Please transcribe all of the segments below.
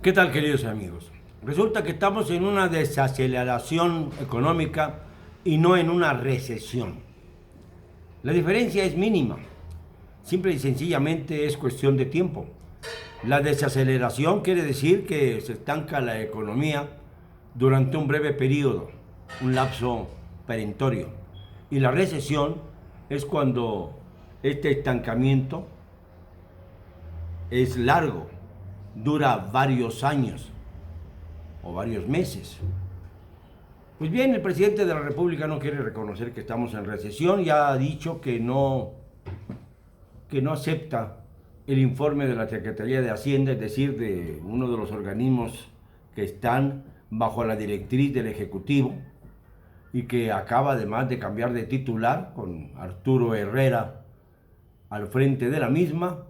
¿Qué tal, queridos amigos? Resulta que estamos en una desaceleración económica y no en una recesión. La diferencia es mínima. Simple y sencillamente es cuestión de tiempo. La desaceleración quiere decir que se estanca la economía durante un breve periodo, un lapso perentorio. Y la recesión es cuando este estancamiento es largo, dura varios años o varios meses. Pues bien, el presidente de la República no quiere reconocer que estamos en recesión, ya ha dicho que no acepta el informe de la Secretaría de Hacienda, es decir, de uno de los organismos que están bajo la directriz del Ejecutivo y que acaba además de cambiar de titular con Arturo Herrera al frente de la misma,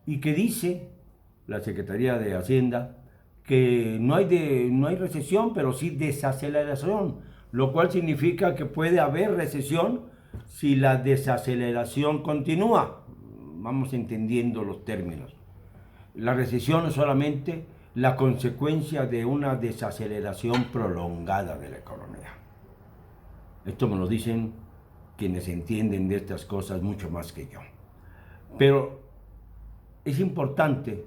y que dice la Secretaría de Hacienda que no hay recesión, pero sí desaceleración, lo cual significa que puede haber recesión si la desaceleración continúa. Vamos entendiendo los términos. La recesión es solamente la consecuencia de una desaceleración prolongada de la economía. Esto me lo dicen quienes entienden de estas cosas mucho más que yo. Pero es importante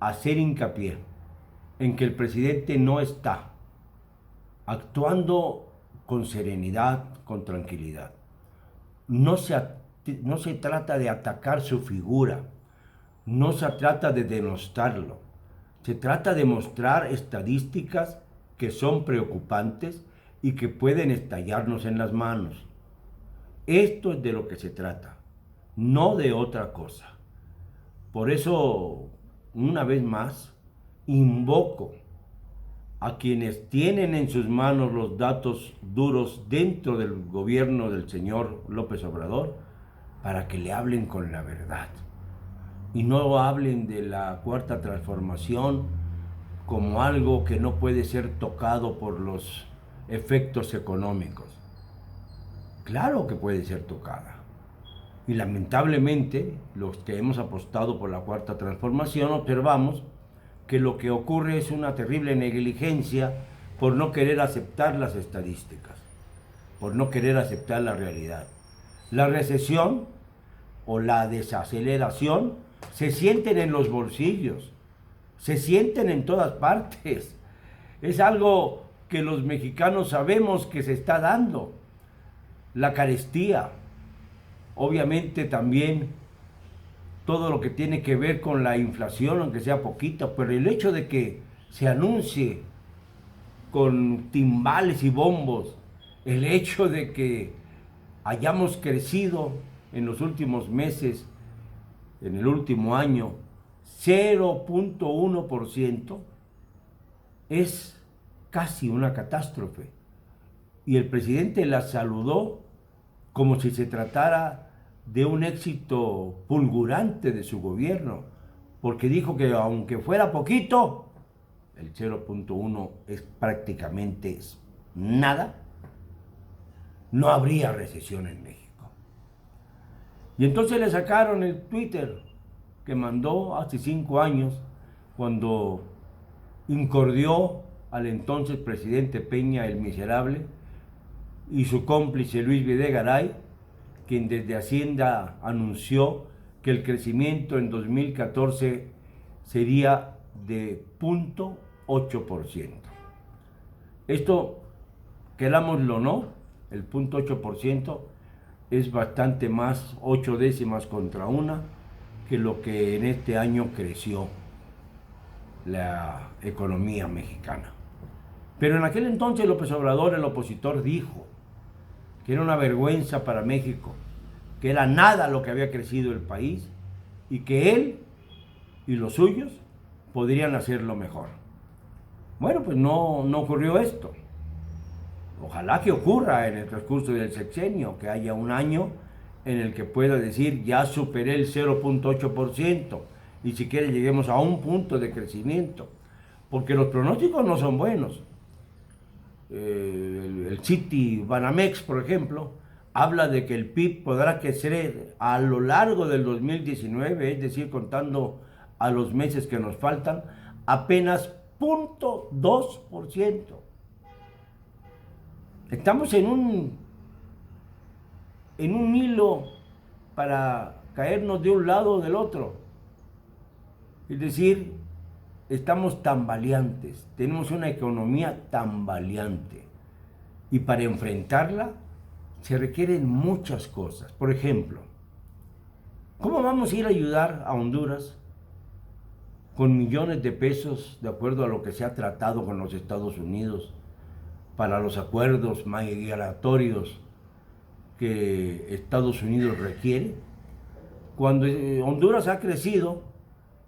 hacer hincapié en que el presidente no está actuando con serenidad, con tranquilidad. No se trata de atacar su figura, no se trata de denostarlo, se trata de mostrar estadísticas que son preocupantes y que pueden estallarnos en las manos. Esto es de lo que se trata, no de otra cosa. Por eso, una vez más, invoco a quienes tienen en sus manos los datos duros dentro del gobierno del señor López Obrador para que le hablen con la verdad y no hablen de la cuarta transformación como algo que no puede ser tocado por los efectos económicos. Claro que puede ser tocada. Y lamentablemente, los que hemos apostado por la cuarta transformación observamos que lo que ocurre es una terrible negligencia por no querer aceptar las estadísticas, por no querer aceptar la realidad. La recesión o la desaceleración se sienten en los bolsillos, se sienten en todas partes. Es algo que los mexicanos sabemos que se está dando. La carestía, obviamente también todo lo que tiene que ver con la inflación, aunque sea poquita, pero el hecho de que se anuncie con timbales y bombos, el hecho de que hayamos crecido en los últimos meses, en el último año, 0.1%, es casi una catástrofe. Y el presidente la saludó como si se tratara de un éxito fulgurante de su gobierno, porque dijo que aunque fuera poquito, el 0.1 es prácticamente nada, no habría recesión en México. Y entonces le sacaron el Twitter que mandó hace 5 años, cuando incordió al entonces presidente Peña el Miserable y su cómplice Luis Videgaray, quien desde Hacienda anunció que el crecimiento en 2014 sería de 0.8%. Esto, querámoslo o no, el 0.8% es bastante más, 8 décimas contra una, que lo que en este año creció la economía mexicana. Pero en aquel entonces López Obrador, el opositor, dijo que era una vergüenza para México, que era nada lo que había crecido el país y que él y los suyos podrían hacerlo mejor. Bueno, pues no ocurrió esto. Ojalá que ocurra en el transcurso del sexenio, que haya un año en el que pueda decir ya superé el 0.8% y si quiere lleguemos a un punto de crecimiento, porque los pronósticos no son buenos. El Citi Banamex, por ejemplo, habla de que el PIB podrá crecer a lo largo del 2019, es decir, contando a los meses que nos faltan, apenas 0.2%. Estamos en un hilo para caernos de un lado o del otro. Es decir, estamos tambaleantes, tenemos una economía tambaleante. Y para enfrentarla se requieren muchas cosas. Por ejemplo, ¿cómo vamos a ir a ayudar a Honduras con millones de pesos, de acuerdo a lo que se ha tratado con los Estados Unidos, para los acuerdos migratorios que Estados Unidos requiere, cuando Honduras ha crecido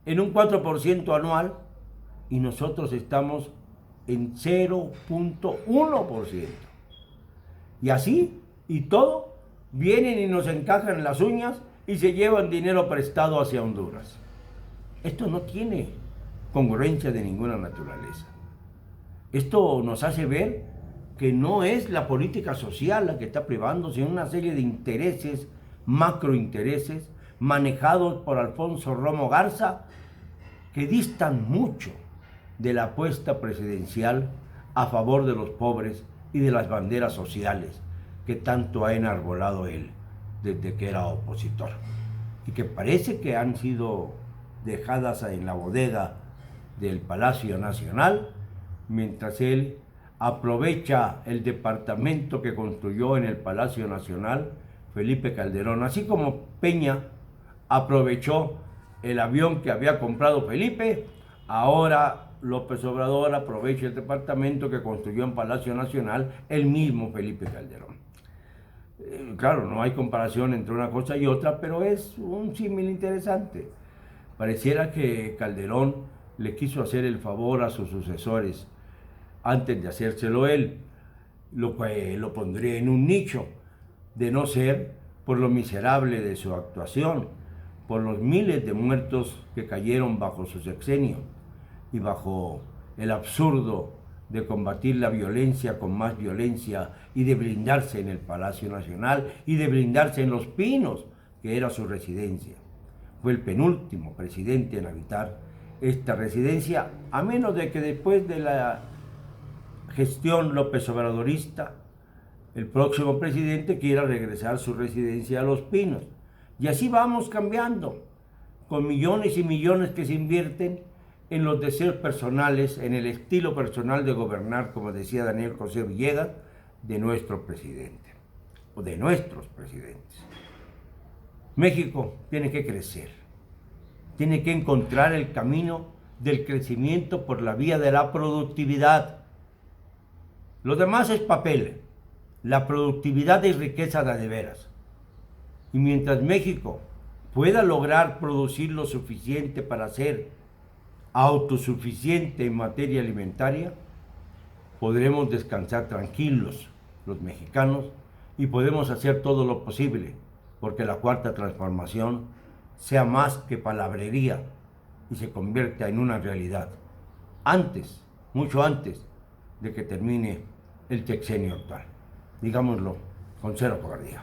en un 4% anual y nosotros estamos en 0.1%? Y así, y todo, vienen y nos encajan las uñas y se llevan dinero prestado hacia Honduras. Esto no tiene congruencia de ninguna naturaleza. Esto nos hace ver que no es la política social la que está privando, sino una serie de intereses, macrointereses, manejados por Alfonso Romo Garza, que distan mucho de la apuesta presidencial a favor de los pobres y de las banderas sociales que tanto ha enarbolado él desde que era opositor, y que parece que han sido dejadas en la bodega del Palacio Nacional, mientras él aprovecha el departamento que construyó en el Palacio Nacional Felipe Calderón, así como Peña aprovechó el avión que había comprado Felipe. Ahora López Obrador aprovecha el departamento que construyó en Palacio Nacional el mismo Felipe Calderón. Claro, no hay comparación entre una cosa y otra, pero es un símil interesante. Pareciera que Calderón le quiso hacer el favor a sus sucesores antes de hacérselo él, lo cual lo pondría en un nicho, de no ser por lo miserable de su actuación, por los miles de muertos que cayeron bajo su sexenio y bajo el absurdo de combatir la violencia con más violencia y de blindarse en el Palacio Nacional y de blindarse en Los Pinos, que era su residencia. Fue el penúltimo presidente en habitar esta residencia, a menos de que después de la gestión López Obradorista, el próximo presidente quiera regresar su residencia a Los Pinos. Y así vamos cambiando, con millones y millones que se invierten en los deseos personales, en el estilo personal de gobernar, como decía Daniel José Villegas, de nuestro presidente, o de nuestros presidentes. México tiene que crecer, tiene que encontrar el camino del crecimiento por la vía de la productividad. Lo demás es papel, la productividad es riqueza de veras. Y mientras México pueda lograr producir lo suficiente para ser autosuficiente en materia alimentaria, podremos descansar tranquilos los mexicanos y podemos hacer todo lo posible porque la cuarta transformación sea más que palabrería y se convierta en una realidad antes, mucho antes de que termine el sexenio actual. Digámoslo con cero cobardía.